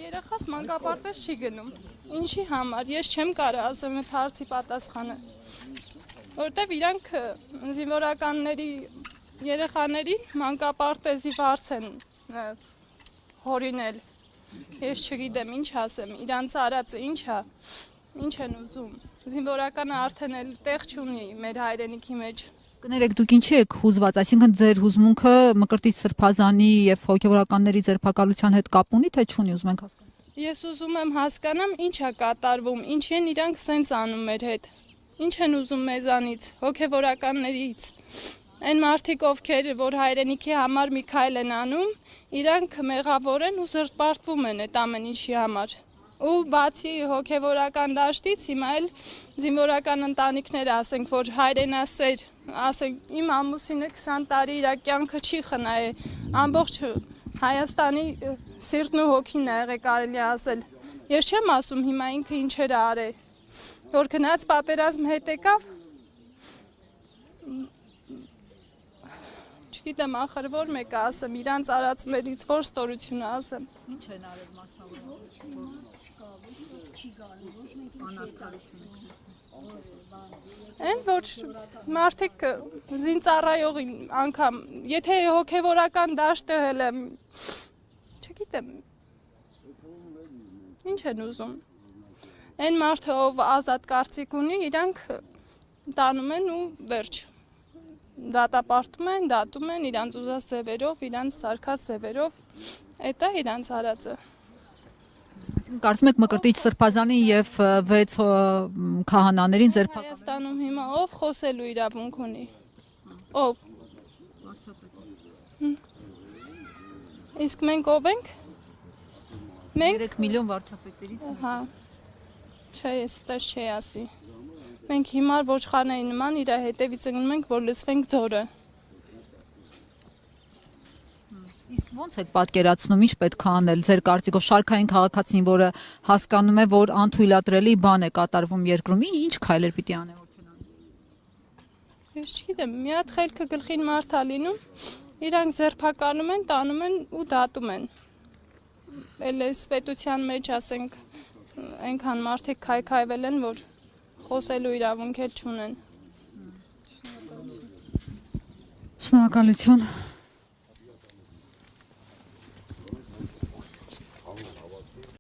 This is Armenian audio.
երեխաս մանկապարտեզ չի գնում։ Ինչի համար, ես չեմ կարող ասեմ այդ հարցի պատասխանը։ Որտեվ իրանք զինվորականների երեխաներին մանկապարտեզի վարձ են հորինել։ Ես չգիտեմ ինչ ասեմ, իրանց արածը ինչ է, ինչ են ուզում։ Զինվորականը արդեն էլ տեղ չունի մեր հայրենիքի մեջ։ Կներեք, դուք ինչի եք հուզված, այսինքն ձեր հուզմունքը Մկրտիչ Սրբազանի եւ հոգեվորականների ձերբակալության հետ կապ ունի, թե չունի, ուզում ենք հասկանալ։ Ես ուզում եմ հասկանամ ինչ է կատարվում, ինչ են իրանք սենց անում մեր հետ։ Ինչ են ուզում մեզանից, հոգեվորականներից։ Այն մարդիկ, ովքեր որ հայրենիքի համար մի քայլ են անում, իրանք մեղավոր են ու զրպարտվում են այդ ամեն ինչի համար։ Ու բացի հոգեվորական դաշտից, հիմա էլ զինվորական ընտանիքները ասենք, որ հայրենասեր, ասենք իմ ամուսինը 20 տարի իր կյանքը չի խնայել, ամբողջ Հայաստանի սիրտն ու հոգին է եղել, կարելի ասել։ Ես չեմ ասում հիմա ինքը ինչեր արել, որ գնաց պատերազմ հետ եկավ։ Չգիտեմ ախր որ մեկը ասեմ, իրանց արածներից որ ստորությունը ասեմ։ Ինչ են արել մասնավորապես, Այն որ մարդիկ զինծառայողին անգամ, եթե հոգևորական դաշտը հել եմ, չգիտեմ, ինչ են ուզում։ Այն մարդը ով ազատ կարծիք ունի, իրանք տանում են ու վերջ։ Դատապարտում են, դատում են իրանց ուզած ձևերով, իրանց սարքած ձևերով, այդ է իրանց արածը։ Այսինքն կարծում եք Մկրտիչ Սրբազանի եւ 6 քահանաներին ձերբակալել։ Հայաստանում հիմա ով խոսելու իրավունք ունի։ Ով։ Իսկ մենք ով ենք։ Մենք 3 միլիոն վարչապետերից։ Հա։ Չէ, ես դա չի ասի։ Մենք հիմար ոչխարների նման իր հետևից ընկնում ենք, որ լցվենք ձորը։ Իսկ ո՞նց եք պատկերացնում, ինչ պետք է անել ձեր կարծիքով շարքային քաղաքացին, որը հասկանում է, որ անթույլատրելի բան է կատարվում երկրում, ինչ քայլեր պիտի անեն, որ չեն անում։ Ես չգիտեմ, մի հատ խելքը գլխին մարդ է լինում, իրանք ձերբակալում են, տանում են ու դատում են։ Էլ էս պետության մեջ ասենք, այնքան մարդիկ քայքայվել են, որ խոսելու իրավունք էլ չունեն։ Շնորհակալություն։